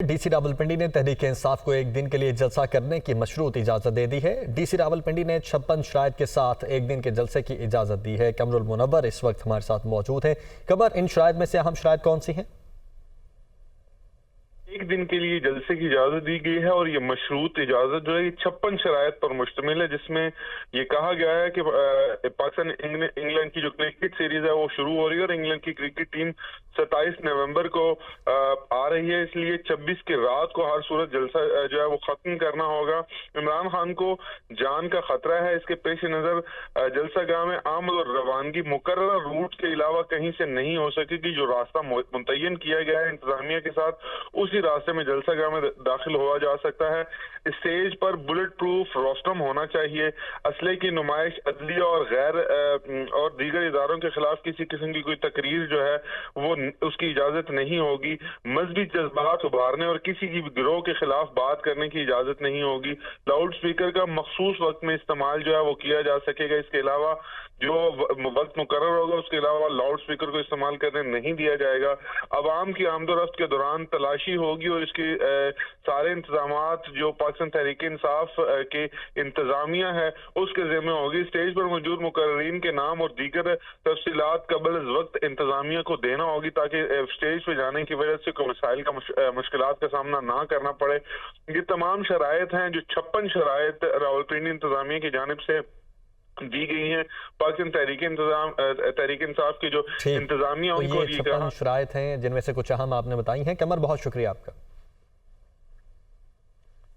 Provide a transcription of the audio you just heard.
DC Rawalpindi ने तहरीक इंसाफ को एक दिन के लिए जलसा करने की मशरूत इजाज़त दे दी है। डीसी रावलपिंडी ने 56 शराइत के साथ एक दिन के जलसे की इजाज़त दी है। कमरुल मुनव्वर इस वक्त हमारे साथ मौजूद है। कमर, इन शराइत में से अहम शराइत कौन सी हैं? एक दिन के लिए जलसे की इजाजत दी गई है और ये मशरूत इजाजत जो है ये 56 शराइत पर मुश्तमिल है, जिसमें ये कहा गया है कि पाकिस्तान इंग्लैंड की जो क्रिकेट सीरीज है वो शुरू हो रही है और इंग्लैंड की क्रिकेट टीम 27 नवंबर को आ रही है, इसलिए 26 की रात को हर सूरत जलसा जो है वो खत्म करना होगा। इमरान खान को जान का खतरा है, इसके पेश नजर जलसा गाह में आमद और रवानगी मुकर्रर रूट के अलावा कहीं से नहीं हो सकेगी। जो रास्ता मुतय्यन किया गया है इंतजामिया के साथ, उसी रास्ते में जलसा गाह में दाखिल हुआ जा सकता है। स्टेज पर बुलेट प्रूफ रोस्टम होना चाहिए। असले की नुमाइश, अदलिया और गैर और दीगर इदारों के खिलाफ किसी किस्म की कोई तकरीर जो है वो उसकी इजाजत नहीं होगी। मजहबी जज्बात उभारने और किसी की गिरोह के खिलाफ बात करने की इजाजत नहीं होगी। लाउड स्पीकर का मखसूस वक्त में इस्तेमाल जो है वो किया जा सकेगा। इसके अलावा जो वक्त मुकर्रर होगा उसके अलावा लाउड स्पीकर को इस्तेमाल करने नहीं दिया जाएगा। अवाम की आमदोरफ्त के दौरान तलाशी होगी और इसके सारे इंतजाम जो पाकिस्तान तहरीक इंसाफ के इंतजामिया है उसके जिम्मे होगी। स्टेज पर मौजूद मुकर्रीन के नाम और दीगर तफसीलात कबल वक्त इंतजामिया को देना होगी ताकि स्टेज पे जाने की वजह से कोई मसाइल का मुश्किलात का सामना ना करना पड़े। ये तमाम शराइत हैं जो 56 शराइत रावलपिंडी इंतजामिया की जानिब से दी गई हैं। पाकिस्तान तहरीक इंसाफ की जो इंतजामिया तो ये 56 शराइत हैं जिनमें से कुछ अहम आपने बताई हैं। कमर, बहुत शुक्रिया आपका।